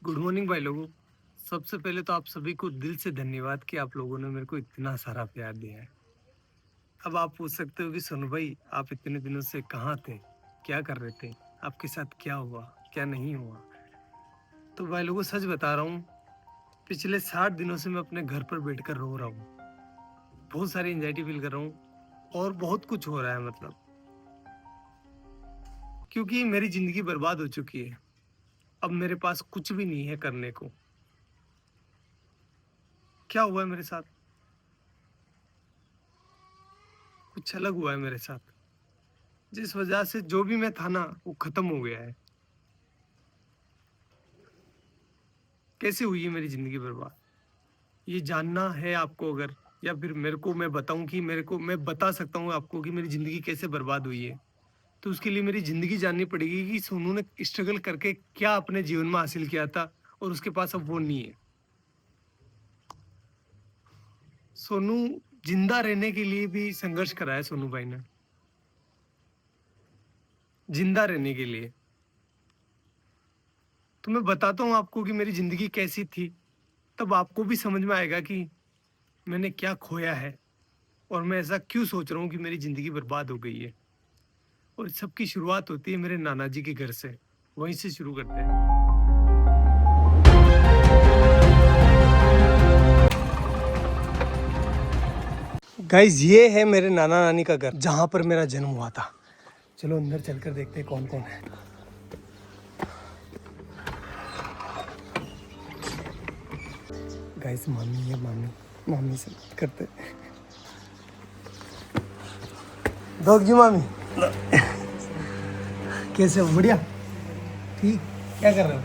Good morning भाई लोगों। सबसे पहले तो आप सभी को दिल से धन्यवाद कि आप लोगों ने मेरे को इतना सारा प्यार दिया है। अब आप पूछ सकते हो कि सोनू भाई आप इतने दिनों से कहाँ थे, क्या कर रहे थे, आपके साथ क्या हुआ, क्या नहीं हुआ। तो भाई लोगों सच बता रहा हूँ, पिछले 60 दिनों से मैं अपने घर पर बैठकर रो रहा हूँ। बहुत सारी एंजाइटी फील कर रहा हूँ और बहुत कुछ हो रहा है मतलब, क्योंकि मेरी जिंदगी बर्बाद हो चुकी है। अब मेरे पास कुछ भी नहीं है करने को। क्या हुआ है मेरे साथ, कुछ अलग हुआ है मेरे साथ, जिस वजह से जो भी मैं था ना वो खत्म हो गया है। कैसे हुई है मेरी जिंदगी बर्बाद, ये जानना है आपको अगर, या फिर मेरे को मैं बताऊं कि मेरे को मैं बता सकता हूँ आपको कि मेरी जिंदगी कैसे बर्बाद हुई है, तो उसके लिए मेरी जिंदगी जाननी पड़ेगी कि सोनू ने स्ट्रगल करके क्या अपने जीवन में हासिल किया था और उसके पास अब वो नहीं है। सोनू जिंदा रहने के लिए भी संघर्ष करा है सोनू भाई ने, जिंदा रहने के लिए। तो मैं बताता हूँ आपको कि मेरी जिंदगी कैसी थी, तब आपको भी समझ में आएगा कि मैंने क्या खोया है और मैं ऐसा क्यों सोच रहा हूँ कि मेरी जिंदगी बर्बाद हो गई है। और सबकी शुरुआत होती है मेरे नाना जी के घर से, वहीं से शुरू करते हैं। गाइज ये है मेरे नाना नानी का घर, जहाँ पर मेरा जन्म हुआ था। चलो अंदर चलकर देखते हैं कौन कौन है। गाइस मामी है, मामी मामी से बात करते। दोग जी मामी कैसे हो? बढ़िया, ठीक। क्या कर रहे हो?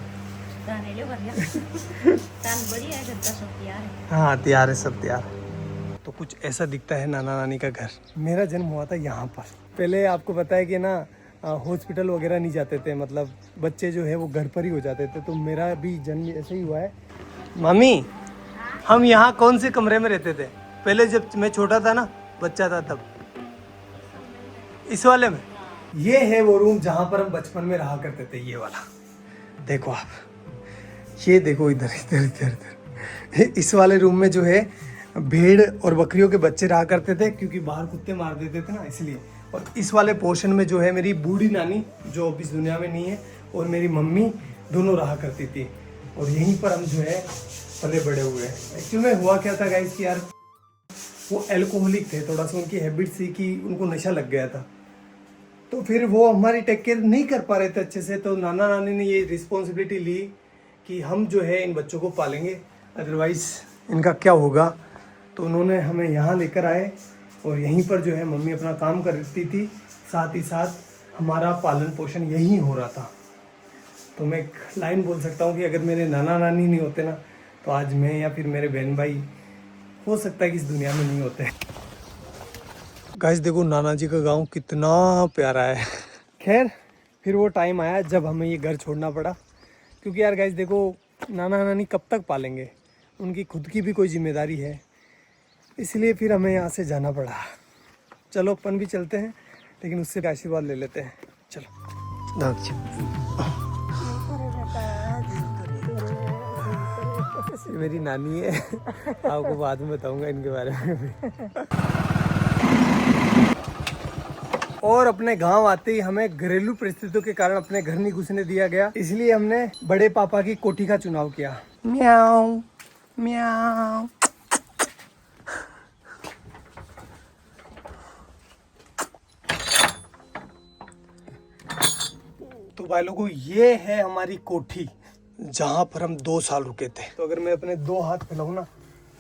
हाँ तैयार है, सब तैयार है। तो कुछ ऐसा दिखता है नाना नानी का घर। मेरा जन्म हुआ था यहाँ पर। पहले आपको पता है कि ना हॉस्पिटल वगैरह नहीं जाते थे, मतलब बच्चे जो है वो घर पर ही हो जाते थे। तो मेरा भी जन्म ऐसे ही हुआ है। मामी हम यहाँ कौन से कमरे में रहते थे पहले, जब मैं छोटा था ना, बच्चा था तब? इस वाले में। ये है वो रूम जहाँ पर हम बचपन में रहा करते थे, ये वाला। देखो आप, ये देखो इधर इधर इधर इधर। इस वाले रूम में जो है भेड़ और बकरियों के बच्चे रहा करते थे, क्योंकि बाहर कुत्ते मार देते थे ना, इसलिए। और इस वाले पोर्शन में जो है मेरी बूढ़ी नानी, जो अब इस दुनिया में नहीं है, और मेरी मम्मी दोनों रहा करती थी। और यहीं पर हम जो है पले बड़े हुए हैं। एक्चुअली में हुआ क्या था गाइस कि यार वो एल्कोहलिक थे, थोड़ा सा उनकी हैबिट थी कि उनको नशा लग गया था। तो फिर वो हमारी टेक केयर नहीं कर पा रहे थे अच्छे से। तो नाना नानी ने ये रिस्पॉन्सिबिलिटी ली कि हम जो है इन बच्चों को पालेंगे, अदरवाइज इनका क्या होगा। तो उन्होंने हमें यहाँ लेकर आए और यहीं पर जो है मम्मी अपना काम करती थी, साथ ही साथ हमारा पालन पोषण यहीं हो रहा था। तो मैं एक लाइन बोल सकता हूँ कि अगर मेरे नाना नानी नहीं होते ना, तो आज मैं या फिर मेरे बहन भाई हो सकता है कि इस दुनिया में नहीं होते। गाइस देखो नाना जी का गांव कितना प्यारा है। खैर फिर वो टाइम आया जब हमें ये घर छोड़ना पड़ा, क्योंकि यार गाइस देखो नाना नानी कब तक पालेंगे, उनकी खुद की भी कोई जिम्मेदारी है, इसलिए फिर हमें यहाँ से जाना पड़ा। चलो अपन भी चलते हैं, लेकिन उससे आशीर्वाद ले लेते हैं। चलो ये मेरी नानी है, आपको बाद में बताऊंगा इनके बारे में भी। और अपने गांव आते ही हमें घरेलू परिस्थितियों के कारण अपने घर नहीं घुसने दिया गया, इसलिए हमने बड़े पापा की कोठी का चुनाव किया। म्याऊ म्याऊ। तो भाई लोगों ये है हमारी कोठी, जहां पर हम 2 साल रुके थे। तो अगर मैं अपने 2 हाथ फैलाऊं ना,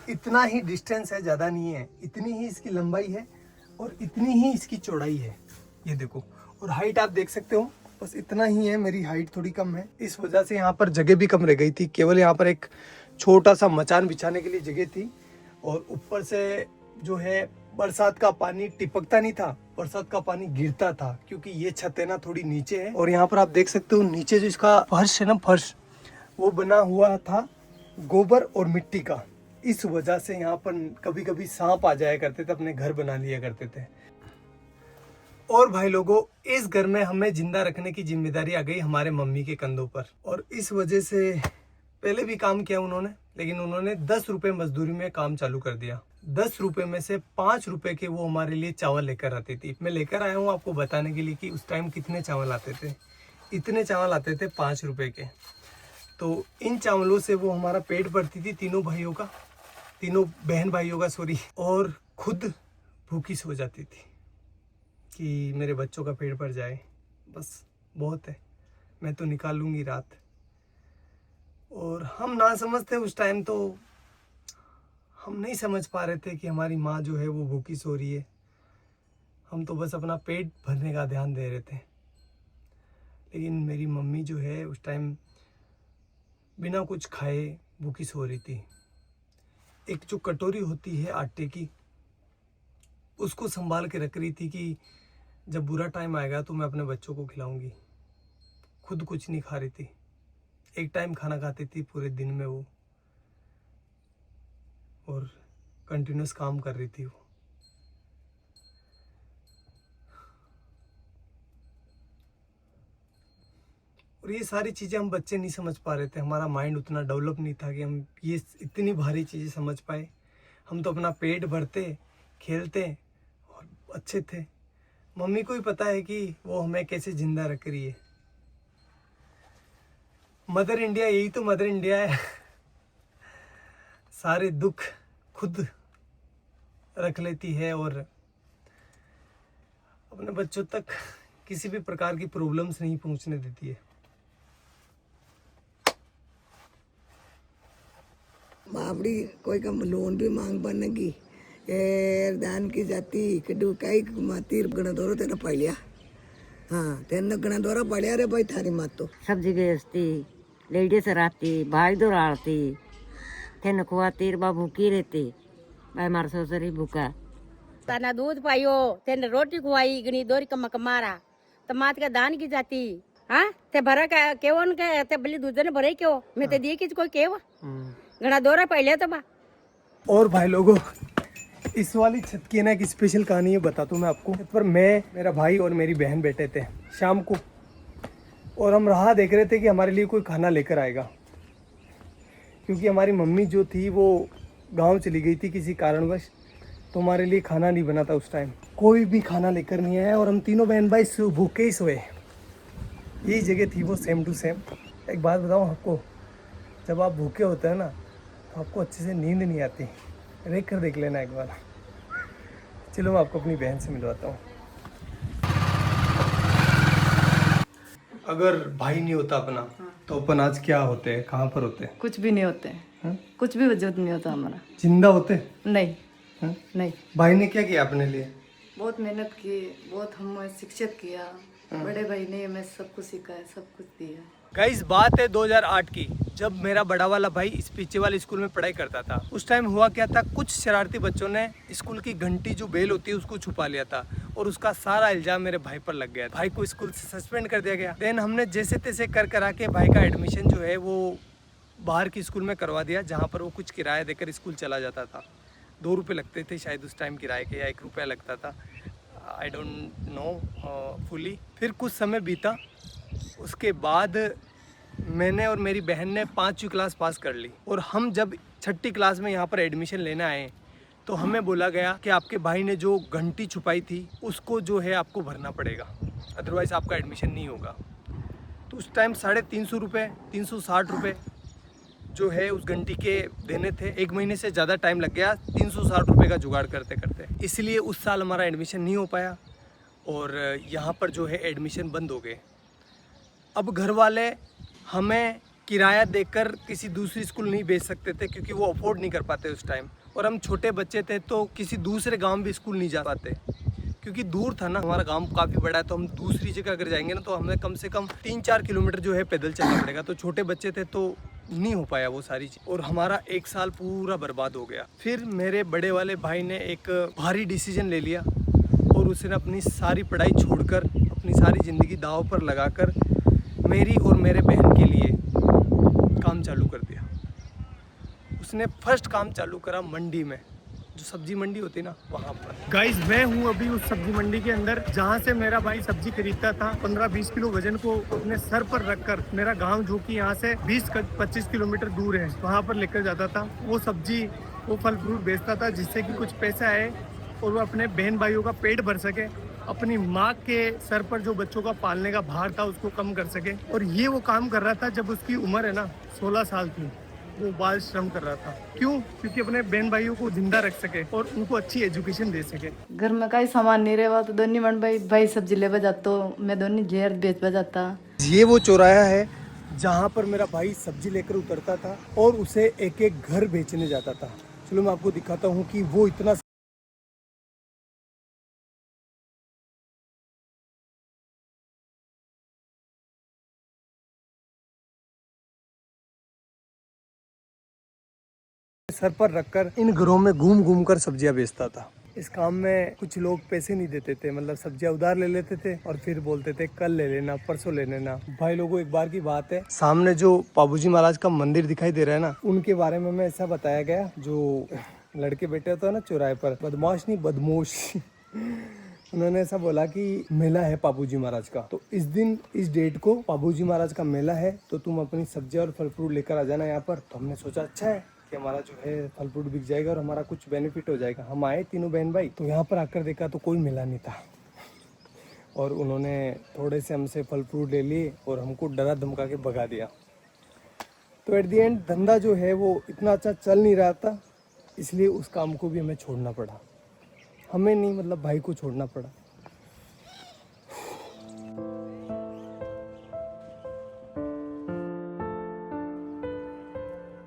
इतना ही डिस्टेंस है, ज्यादा नहीं है, इतनी ही इसकी लंबाई है और इतनी ही इसकी चौड़ाई है। ये देखो, और हाइट आप देख सकते हो, बस इतना ही है। मेरी हाइट थोड़ी कम है, इस वजह से यहाँ पर जगह भी कम रह गई थी। केवल यहाँ पर एक छोटा सा मचान बिछाने के लिए जगह थी। और ऊपर से जो है बरसात का पानी टिपकता नहीं था, बरसात का पानी गिरता था, क्योंकि ये छत है ना थोड़ी नीचे है। और यहाँ पर आप देख सकते हो नीचे जो इसका फर्श है ना, फर्श वो बना हुआ था गोबर और मिट्टी का। इस वजह से यहाँ पर कभी कभी सांप आ जाया करते थे, अपने घर बना लिया करते थे। और भाई लोगों इस घर में हमें जिंदा रखने की जिम्मेदारी आ गई हमारे मम्मी के कंधों पर। और इस वजह से पहले भी काम किया उन्होंने, लेकिन उन्होंने 10 रुपये मजदूरी में काम चालू कर दिया। 10 रुपये में से 5 रुपये के वो हमारे लिए चावल लेकर आती थी। मैं लेकर आया हूँ आपको बताने के लिए कि उस टाइम कितने चावल आते थे। इतने चावल आते थे 5 रुपये के। तो इन चावलों से वो हमारा पेट भरती थी, तीनों बहन भाइयों का सॉरी, और खुद भूखी सो जाती थी कि मेरे बच्चों का पेट भर जाए, बस बहुत है, मैं तो निकाल लूँगी रात। और हम ना समझते उस टाइम, तो हम नहीं समझ पा रहे थे कि हमारी माँ जो है वो भूखी सो रही है। हम तो बस अपना पेट भरने का ध्यान दे रहे थे। लेकिन मेरी मम्मी जो है उस टाइम बिना कुछ खाए भूखी सो रही थी। एक जो कटोरी होती है आटे की, उसको संभाल के रख रही थी कि जब बुरा टाइम आएगा तो मैं अपने बच्चों को खिलाऊंगी। खुद कुछ नहीं खा रही थी, एक टाइम खाना खाती थी पूरे दिन में वो, और कंटिन्यूस काम कर रही थी वो। और ये सारी चीज़ें हम बच्चे नहीं समझ पा रहे थे, हमारा माइंड उतना डेवलप नहीं था कि हम ये इतनी भारी चीज़ें समझ पाए। हम तो अपना पेट भरते, खेलते और अच्छे थे। मम्मी को ही पता है कि वो हमें कैसे जिंदा रख रही है। मदर इंडिया, यही तो मदर इंडिया है। सारे दुख खुद रख लेती है और अपने बच्चों तक किसी भी प्रकार की प्रॉब्लम्स नहीं पहुंचने देती है। बापड़ी कोई का लोन भी मांग बनगी दान की जाती कड़ू काही माती गणा दोरा तेरा पड़िया। हाँ तेन गणा दोरा पड़िया रे भाई थारी मात तो सब्जी बेचती, लेडीज रहती, भाई दौड़ाती, तेन खुआती, बा भूखी रहती, भाई मार ससुरी भूखा। तना दूध पाइयो, तेन रोटी खुआई, गनी दोरी कमा कमारा, तमात का दान की जाती। हाँ ते भरा का केवन के ते बली दूध ने भरे क्यों, मैं ते दिए किस कोई केव गणा दोरा पहले तो बा। और भाई लोगों, इस वाली छत की ना एक स्पेशल कहानी है, बताता हूँ मैं आपको। छत पर मैं, मेरा भाई और मेरी बहन बैठे थे शाम को, और हम राह देख रहे थे कि हमारे लिए कोई खाना लेकर आएगा, क्योंकि हमारी मम्मी जो थी वो गांव चली गई थी किसी कारणवश, तो हमारे लिए खाना नहीं बना था उस टाइम। कोई भी खाना लेकर नहीं आया और हम तीनों बहन भाई भूखे ही सोए। यही जगह थी वो, सेम टू सेम। एक बात बताऊँ आपको, जब आप भूखे होते हैं ना तो आपको अच्छे से नींद नहीं आती। रेख कर देख लेना एक बार। चलो मैं आपको अपनी बहन से मिलवाता हूँ। अगर भाई नहीं होता अपना तो अपन आज क्या होते हैं, कहाँ पर होते हैं? कुछ भी नहीं होते हैं, कुछ भी वजूद नहीं होता हमारा। जिंदा होते? नहीं हैं? नहीं। भाई ने क्या किया अपने लिए? बहुत मेहनत की, बहुत हमें शिक्षित किया। बड़े भाई ने हमें सब कुछ सिखाया, सब कुछ दिया। गाइस बात है 2008 की, जब मेरा बड़ा वाला भाई इस पीछे वाले स्कूल में पढ़ाई करता था। उस टाइम हुआ क्या था, कुछ शरारती बच्चों ने स्कूल की घंटी जो बेल होती है उसको छुपा लिया था, और उसका सारा इल्जाम मेरे भाई पर लग गया। भाई को स्कूल से सस्पेंड कर दिया गया। देन हमने जैसे तैसे कर करा के भाई का एडमिशन जो है वो बाहर की स्कूल में करवा दिया, जहाँ पर वो कुछ किराया देकर स्कूल चला जाता था। 2 रुपये लगते थे शायद उस टाइम किराए के, या 1 रुपया लगता था, आई डोंट नो फुली। फिर कुछ समय बीता, उसके बाद मैंने और मेरी बहन ने 5वीं क्लास पास कर ली, और हम जब 6ठी क्लास में यहाँ पर एडमिशन लेने आए तो हमें बोला गया कि आपके भाई ने जो घंटी छुपाई थी उसको जो है आपको भरना पड़ेगा, अदरवाइज़ आपका एडमिशन नहीं होगा। तो उस टाइम 350 रुपये, 360 रुपये जो है उस घंटी के देने थे। 1 महीने से ज़्यादा टाइम लग गया 360 रुपये का जुगाड़ करते करते, इसलिए उस साल हमारा एडमिशन नहीं हो पाया और यहाँ पर जो है एडमिशन बंद हो गए। अब घर वाले हमें किराया देकर किसी दूसरी स्कूल नहीं भेज सकते थे, क्योंकि वो अफोर्ड नहीं कर पाते उस टाइम, और हम छोटे बच्चे थे तो किसी दूसरे गांव भी स्कूल नहीं जा पाते, क्योंकि दूर था ना। हमारा गांव काफ़ी बड़ा है, तो हम दूसरी जगह अगर जाएंगे ना तो हमें कम से कम 3-4 किलोमीटर जो है पैदल चलना पड़ेगा। तो छोटे बच्चे थे तो नहीं हो पाया वो सारी चीज़, और हमारा 1 साल पूरा बर्बाद हो गया। फिर मेरे बड़े वाले भाई ने एक भारी डिसीजन ले लिया, और उसने अपनी सारी पढ़ाई छोड़कर, अपनी सारी ज़िंदगी दांव पर लगाकर मेरी और मेरे बहन के लिए काम चालू कर दिया। उसने फर्स्ट काम चालू करा मंडी में, जो सब्जी मंडी होती है ना वहाँ पर। गाइस मैं हूँ अभी उस सब्जी मंडी के अंदर जहाँ से मेरा भाई सब्जी खरीदता था। 15-20 किलो वजन को अपने सर पर रखकर मेरा गांव जो कि यहाँ से 20-25 किलोमीटर दूर है वहाँ पर लेकर जाता था। वो सब्जी वो फल फ्रूट बेचता था जिससे कि कुछ पैसे आए और वो अपने बहन भाइयों का पेट भर सके, अपनी माँ के सर पर जो बच्चों का पालने का भार था उसको कम कर सके। और ये वो काम कर रहा था जब उसकी उम्र है ना 16 साल थी। वो बाल श्रम कर रहा था। क्यों? क्योंकि अपने बहन भाइयों को जिंदा रख सके और उनको अच्छी एजुकेशन दे सके। घर में कई सामान नहीं रहा तो दोनों मन भाई सब्जी ले जाता, मैं दोनों जेर बेच जाता। ये वो चौराहा है जहाँ पर मेरा भाई सब्जी लेकर उतरता था और उसे एक एक घर बेचने जाता था। चलो मैं आपको दिखाता हूँ कि वो इतना सर पर रखकर इन घरों में घूम घूम कर सब्जियां बेचता था। इस काम में कुछ लोग पैसे नहीं देते थे, मतलब सब्जियां उधार ले लेते थे और फिर बोलते थे कल ले लेना, परसों ले लेना। भाई लोगों एक बार की बात है, सामने जो पाबूजी महाराज का मंदिर दिखाई दे रहा है ना, उनके बारे में मैं ऐसा बताया गया, जो लड़के बैठे होते हैं ना चौराहे पर, बदमाश नहीं बदमोश उन्होंने ऐसा बोला कि मेला है पाबूजी महाराज का, तो इस दिन इस डेट को पाबूजी महाराज का मेला है, तो तुम अपनी सब्जियां और फल फ्रूट लेकर आ जाना यहाँ पर। तो हमने सोचा अच्छा है कि हमारा जो है फल फ्रूट बिक जाएगा और हमारा कुछ बेनिफिट हो जाएगा। हम आए तीनों बहन भाई, तो यहाँ पर आकर देखा तो कोई मिला नहीं था और उन्होंने थोड़े से हमसे फल फ्रूट ले लिए और हमको डरा धमका के भगा दिया। तो एट द एंड धंधा जो है वो इतना अच्छा चल नहीं रहा था, इसलिए उस काम को भी हमें छोड़ना पड़ा। हमें नहीं, मतलब भाई को छोड़ना पड़ा।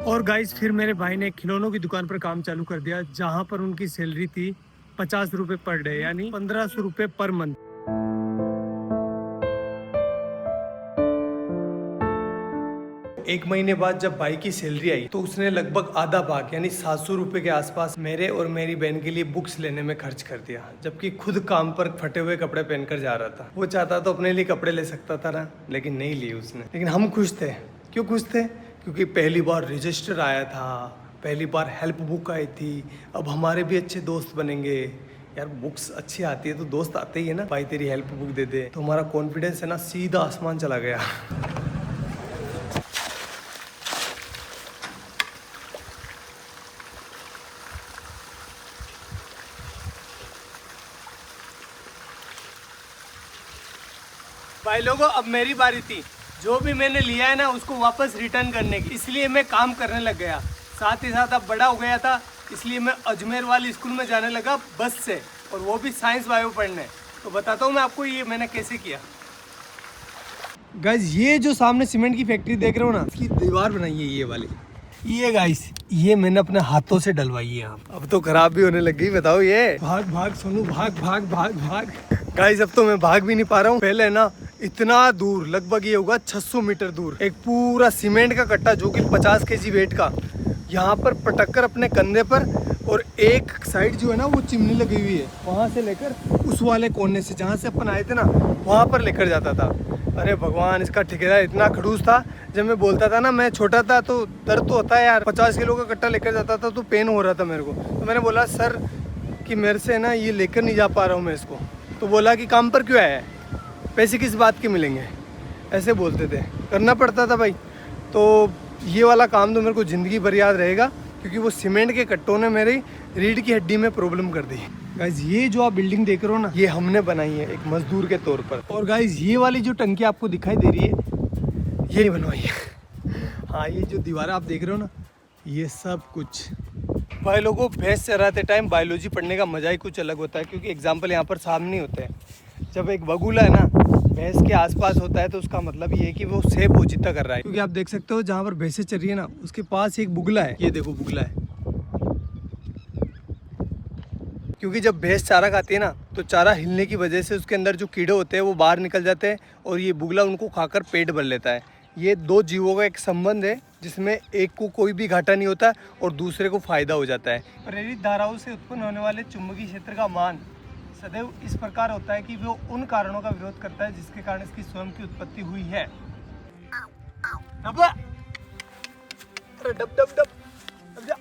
और गाइस फिर मेरे भाई ने खिलौनों की दुकान पर काम चालू कर दिया, जहां पर उनकी सैलरी थी 50 रुपए पर डे, यानी 1500 रुपए पर मंथ। एक महीने बाद जब भाई की सैलरी आई तो उसने लगभग आधा भाग यानी 700 रुपए के आसपास मेरे और मेरी बहन के लिए बुक्स लेने में खर्च कर दिया, जबकि खुद काम पर फटे हुए कपड़े पहनकर जा रहा था। वो चाहता तो अपने लिए कपड़े ले सकता था ना, लेकिन नहीं लिए उसने। लेकिन हम खुश थे। क्यों खुश थे? क्योंकि पहली बार रजिस्टर आया था, पहली बार हेल्प बुक आई थी। अब हमारे भी अच्छे दोस्त बनेंगे। यार बुक्स अच्छी आती है तो दोस्त आते ही है ना, भाई तेरी हेल्प बुक दे दे। तो हमारा कॉन्फिडेंस है ना सीधा आसमान चला गया। भाई लोगों अब मेरी बारी थी। जो भी मैंने लिया है ना उसको वापस रिटर्न करने की, इसलिए मैं काम करने लग गया। साथ ही साथ अब बड़ा हो गया था, इसलिए मैं अजमेर वाली स्कूल में जाने लगा बस से, और वो भी साइंस बायो पढ़ने। तो बताता हूँ मैं आपको ये मैंने कैसे किया। गाइस ये जो सामने सीमेंट की फैक्ट्री देख रहे हो ना, इसकी दीवार बनाई है ये वाली। ये गाइस ये मैंने अपने हाथों से डलवाई है। अब तो खराब भी होने लग गई। बताओ ये भाग भाग सोनू भाग भाग भाग भाग। गाइस अब तो मैं भाग भी नहीं पा रहा हूँ। पहले ना इतना दूर, लगभग ये होगा 600 मीटर दूर, एक पूरा सीमेंट का कट्टा जो कि 50 kg वेट का, यहाँ पर पटक कर अपने कंधे पर, और एक साइड जो है ना वो चिमनी लगी हुई है, वहाँ से लेकर उस वाले कोने से जहाँ से अपन आए थे ना वहाँ पर लेकर जाता था। अरे भगवान, इसका ठेकेदार इतना खड़ूस था। जब मैं बोलता था ना, मैं छोटा था तो दर्द तो होता है यार, 50 किलो का कट्टा लेकर जाता था तो पेन हो रहा था मेरे को। तो मैंने बोला सर कि मेरे से ना ये लेकर नहीं जा पा रहा हूँ मैं इसको। तो बोला कि काम पर क्यों आया है, पैसे किस बात के मिलेंगे, ऐसे बोलते थे। करना पड़ता था भाई। तो ये वाला काम तो मेरे को ज़िंदगी भर याद रहेगा, क्योंकि वो सीमेंट के कट्टों ने मेरी रीढ़ की हड्डी में प्रॉब्लम कर दी। गाइज ये जो आप बिल्डिंग देख रहे हो ना, ये हमने बनाई है एक मजदूर के तौर पर। और गाइज ये वाली जो टंकी आपको दिखाई दे रही है, ये बनवाई है। हाँ, ये जो दीवार आप देख रहे हो ना, ये सब कुछ। भाई लोगों, भैंस चराते टाइम बायोलॉजी पढ़ने का मजा ही कुछ अलग होता है, क्योंकि एग्जाम्पल यहाँ पर सामने होते हैं। जब एक बगुला है ना भैंस के आसपास होता है तो उसका मतलब ये है कि वो सेब पोचिता कर रहा है। क्योंकि आप देख सकते हो जहाँ पर भैंसें चर रही है ना, उसके पास एक बुगला है। ये देखो बुगला है। क्योंकि जब भैंस चारा खाती है ना, तो चारा हिलने की वजह से उसके अंदर जो कीड़े होते हैं वो बाहर निकल जाते हैं, और ये बुगला उनको खाकर पेट भर लेता है। ये दो जीवों का एक संबंध है, जिसमें एक को कोई भी घाटा नहीं होता और दूसरे को फायदा हो जाता है। प्रेरित धाराओं से उत्पन्न होने वाले चुंबकीय क्षेत्र का मान सदैव इस प्रकार होता है कि वो उन कारणों का विरोध करता है जिसके कारण इसकी स्वयं की उत्पत्ति हुई है। डब डब डब डब जा।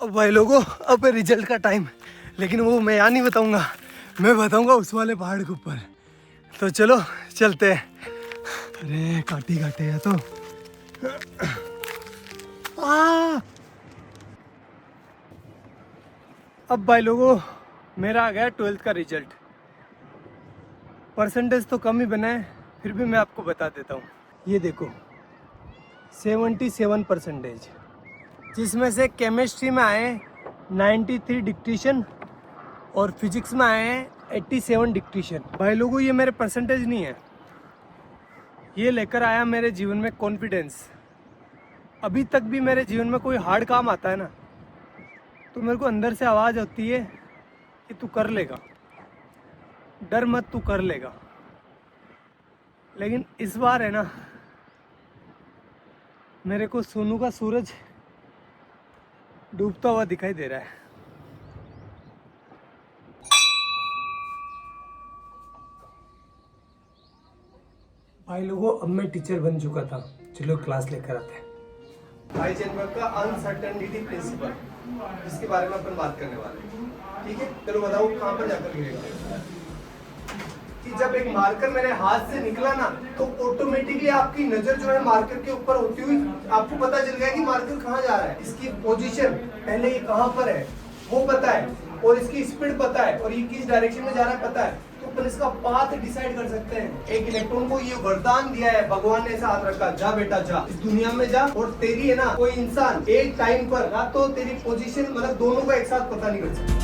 अब भाई लोगों, अब रिजल्ट का टाइम, लेकिन वो मैं यहाँ नहीं बताऊंगा, मैं बताऊंगा उस वाले पहाड़ के ऊपर। तो चलो चलते हैं। अरे काटे काटे है तो अब भाई लोगों, मेरा आ गया 12th का रिजल्ट। परसेंटेज तो कम ही बना है, फिर भी मैं आपको बता देता हूँ। ये देखो 77%, जिसमें से केमिस्ट्री में आए 93 डिक्टेशन और फिजिक्स में आए हैं 87 डिक्टेशन। भाई लोगों, ये मेरे परसेंटेज नहीं है, ये लेकर आया मेरे जीवन में कॉन्फिडेंस। अभी तक भी मेरे जीवन में कोई हार्ड काम आता है ना, तो मेरे को अंदर से आवाज़ होती है कि तू कर लेगा, डर मत, तू कर लेगा। लेकिन इस बार है ना, मेरे को सोनू का सूरज डूबता हुआ दिखाई दे रहा है। भाई लोगों, अब मैं टीचर बन चुका था, चलो क्लास लेकर आते हैं। हाइजेनबर्ग का अनसर्टेनिटी प्रिंसिपल, जिसके बारे में अपन बात करने वाले हैं, ठीक है। चलो बताओ कहाँ पर जाकर गिरेगा। कि जब एक मार्कर मेरे हाथ से निकला ना, तो ऑटोमेटिकली आपकी नजर जो है मार्कर के ऊपर होती हुई आपको पता चल गया कि मार्कर कहाँ जा रहा है। इसकी पोजीशन पहले ये कहाँ पर है वो पता है, और इसकी स्पीड पता है, और ये किस डायरेक्शन में जा रहा है पता है, तो अपन इसका पाथ डिसाइड कर सकते हैं। एक इलेक्ट्रॉन को ये वरदान दिया है, भगवान ने ऐसा हाथ रखा, जा बेटा जा, इस दुनिया में जा, और तेरी है ना कोई इंसान एक टाइम पर ना तो तेरी पोजीशन मतलब दोनों का एक साथ पता नहीं कर सकता।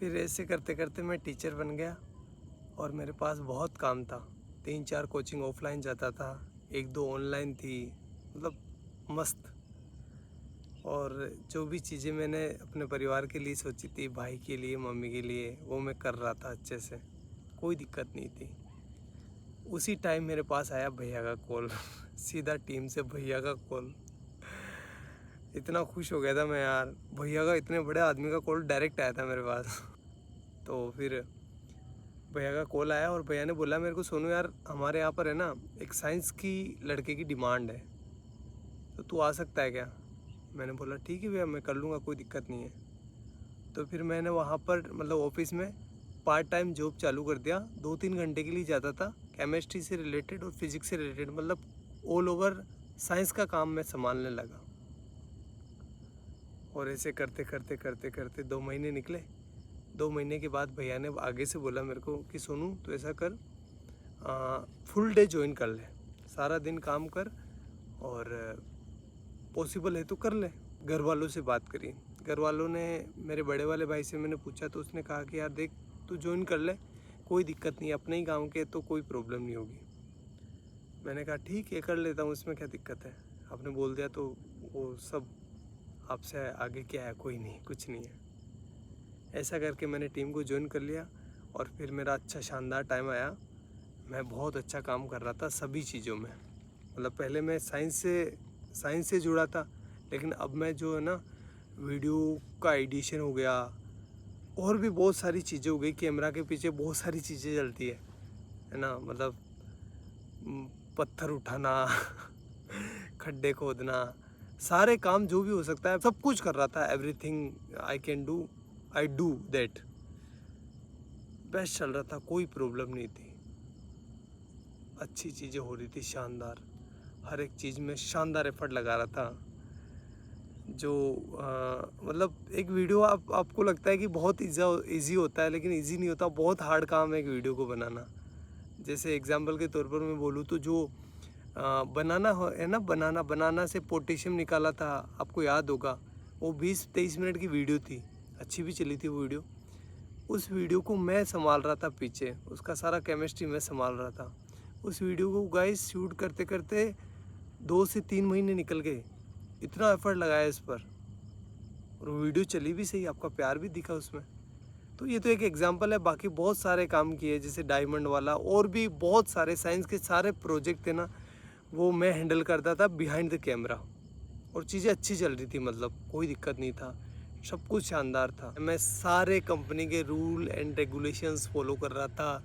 फिर ऐसे करते करते मैं टीचर बन गया, और मेरे पास बहुत काम था। 3-4 कोचिंग ऑफलाइन जाता था, 1-2 ऑनलाइन थी, मतलब मस्त। और जो भी चीज़ें मैंने अपने परिवार के लिए सोची थी, भाई के लिए, मम्मी के लिए, वो मैं कर रहा था अच्छे से, कोई दिक्कत नहीं थी। उसी टाइम मेरे पास आया भैया का कॉल सीधा टीम से भैया का कॉल। इतना खुश हो गया था मैं यार, भैया का, इतने बड़े आदमी का कॉल डायरेक्ट आया था मेरे पास। तो फिर भैया का कॉल आया, और भैया ने बोला मेरे को, सोनू यार हमारे यहाँ पर है ना एक साइंस की लड़के की डिमांड है, तो तू आ सकता है क्या। मैंने बोला ठीक है भैया, मैं कर लूँगा, कोई दिक्कत नहीं है। तो फिर मैंने वहाँ पर मतलब ऑफिस में पार्ट टाइम जॉब चालू कर दिया। 2-3 घंटे के लिए जाता था, केमिस्ट्री से रिलेटेड और फिजिक्स से रिलेटेड, मतलब ऑल ओवर साइंस का काम मैं संभालने लगा। और ऐसे करते करते करते करते 2 महीने निकले। 2 महीने के बाद भैया ने आगे से बोला मेरे को कि सोनू तो ऐसा कर, फुल डे ज्वाइन कर ले, सारा दिन काम कर, और पॉसिबल है तो कर ले। घर वालों से बात करी, घर वालों ने, मेरे बड़े वाले भाई से मैंने पूछा, तो उसने कहा कि यार देख तू ज्वाइन कर ले, कोई दिक्कत नहीं, अपने ही गाँव के तो कोई प्रॉब्लम नहीं होगी। मैंने कहा ठीक है कर लेता हूँ, इसमें क्या दिक्कत है, आपने बोल दिया तो वो सब आपसे आगे क्या है, कोई नहीं, कुछ नहीं है। ऐसा करके मैंने टीम को ज्वाइन कर लिया, और फिर मेरा अच्छा शानदार टाइम आया। मैं बहुत अच्छा काम कर रहा था सभी चीज़ों में, मतलब पहले मैं साइंस से जुड़ा था, लेकिन अब मैं जो है ना वीडियो का एडिशन हो गया, और भी बहुत सारी चीज़ें हो गई। कैमरा के पीछे बहुत सारी चीज़ें चलती है ना, मतलब पत्थर उठाना खड्डे खोदना, सारे काम जो भी हो सकता है सब कुछ कर रहा था। Everything I can do, I do that. Best चल रहा था, कोई प्रॉब्लम नहीं थी, अच्छी चीज़ें हो रही थी, शानदार, हर एक चीज़ में शानदार एफर्ट लगा रहा था। जो मतलब एक वीडियो आपको लगता है कि बहुत ईजी होता है, लेकिन ईजी नहीं होता, बहुत हार्ड काम है एक वीडियो को बनाना। जैसे एग्जांपल के तौर पर मैं बोलूँ तो जो बनाना है ना, बनाना से पोटेशियम निकाला था, आपको याद होगा, वो 20-23 मिनट की वीडियो थी, अच्छी भी चली थी वो वीडियो। उस वीडियो को मैं संभाल रहा था पीछे, उसका सारा केमिस्ट्री मैं संभाल रहा था। उस वीडियो को गाइस शूट करते करते 2 से 3 महीने निकल गए, इतना एफर्ट लगाया इस पर, और वीडियो चली भी सही, आपका प्यार भी दिखा उसमें। तो ये तो एक एग्जांपल है, बाकी बहुत सारे काम किए, जैसे डायमंड वाला, और भी बहुत सारे साइंस के सारे प्रोजेक्ट थे ना, वो मैं हैंडल करता था बिहाइंड द कैमरा, और चीज़ें अच्छी चल रही थी, मतलब कोई दिक्कत नहीं था, सब कुछ शानदार था। मैं सारे कंपनी के रूल एंड रेगुलेशंस फॉलो कर रहा था,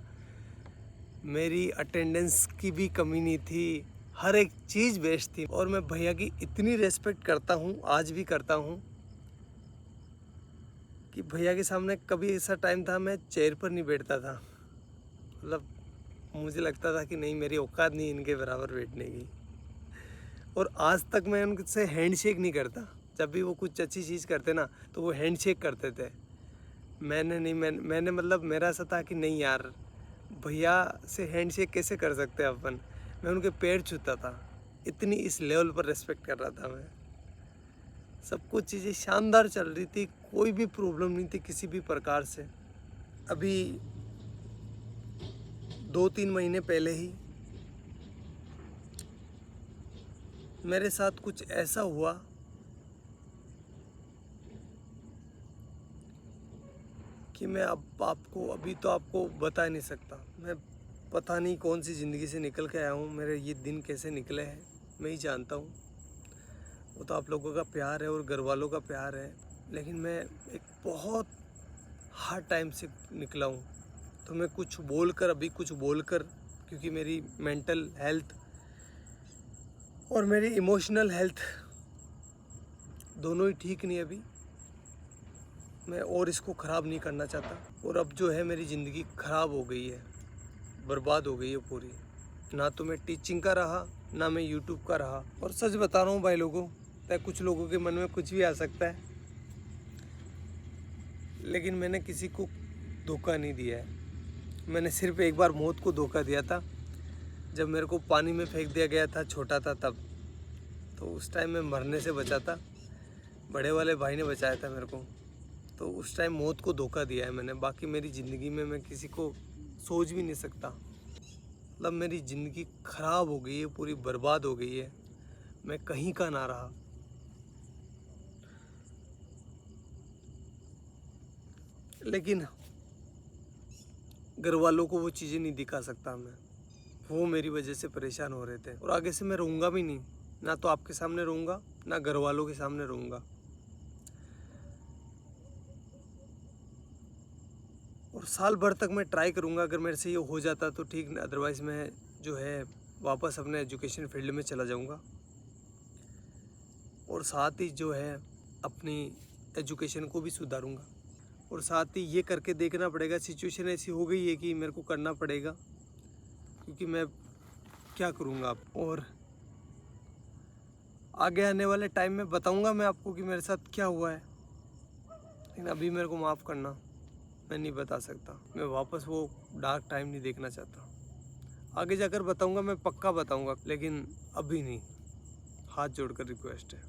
मेरी अटेंडेंस की भी कमी नहीं थी, हर एक चीज़ बेस्ट थी। और मैं भैया की इतनी रेस्पेक्ट करता हूँ, आज भी करता हूँ, कि भैया के सामने कभी ऐसा टाइम था मैं चेयर पर नहीं बैठता था। मतलब मुझे लगता था कि नहीं, मेरी औकात नहीं इनके बराबर बैठने की। और आज तक मैं उनसे हैंडशेक नहीं करता। जब भी वो कुछ अच्छी चीज़ करते ना तो वो हैंडशेक करते थे। मैंने मतलब मेरा ऐसा था कि नहीं यार, भैया से हैंडशेक कैसे कर सकते हैं अपन। मैं उनके पैर छूता था, इतनी इस लेवल पर रेस्पेक्ट कर रहा था मैं। सब कुछ चीज़ें शानदार चल रही थी, कोई भी प्रॉब्लम नहीं थी किसी भी प्रकार से। अभी 2-3 महीने पहले ही मेरे साथ कुछ ऐसा हुआ कि मैं अब अभी तो आपको बता नहीं सकता। मैं पता नहीं कौन सी ज़िंदगी से निकल के आया हूँ, मेरे ये दिन कैसे निकले हैं मैं ही जानता हूँ। वो तो आप लोगों का प्यार है और घर वालों का प्यार है, लेकिन मैं एक बहुत हार्ड टाइम से निकला हूँ। तो मैं कुछ बोलकर क्योंकि मेरी मेंटल हेल्थ और मेरी इमोशनल हेल्थ दोनों ही ठीक नहीं है अभी। मैं और इसको ख़राब नहीं करना चाहता। और अब जो है मेरी ज़िंदगी ख़राब हो गई है, बर्बाद हो गई है पूरी। ना तो मैं टीचिंग का रहा, ना मैं यूट्यूब का रहा। और सच बता रहा हूँ भाई लोगों, कुछ लोगों के मन में कुछ भी आ सकता है, लेकिन मैंने किसी को धोखा नहीं दिया है। मैंने सिर्फ एक बार मौत को धोखा दिया था, जब मेरे को पानी में फेंक दिया गया था, छोटा था तब। तो उस टाइम मैं मरने से बचा था, बड़े वाले भाई ने बचाया था मेरे को। तो उस टाइम मौत को धोखा दिया है मैंने। बाकी मेरी ज़िंदगी में मैं किसी को सोच भी नहीं सकता। मतलब मेरी ज़िंदगी ख़राब हो गई है, पूरी बर्बाद हो गई है, मैं कहीं का ना रहा। लेकिन घर वालों को वो चीज़ें नहीं दिखा सकता मैं। वो मेरी वजह से परेशान हो रहे थे, और आगे से मैं रहूँगा भी नहीं। ना तो आपके सामने रहूँगा, ना घर वालों के सामने रहूँगा। और साल भर तक मैं ट्राई करूँगा, अगर मेरे से ये हो जाता तो ठीक, अदरवाइज़ मैं जो है वापस अपने एजुकेशन फील्ड में चला जाऊँगा। और साथ ही जो है अपनी एजुकेशन को भी सुधारूँगा। और साथ ही ये करके देखना पड़ेगा, सिचुएशन ऐसी हो गई है कि मेरे को करना पड़ेगा, क्योंकि मैं क्या करूँगा अब। और आगे आने वाले टाइम में बताऊँगा मैं आपको कि मेरे साथ क्या हुआ है, लेकिन अभी मेरे को माफ़ करना, मैं नहीं बता सकता। मैं वापस वो डार्क टाइम नहीं देखना चाहता। आगे जाकर बताऊँगा, मैं पक्का बताऊँगा, लेकिन अभी नहीं। हाथ जोड़कर रिक्वेस्ट है।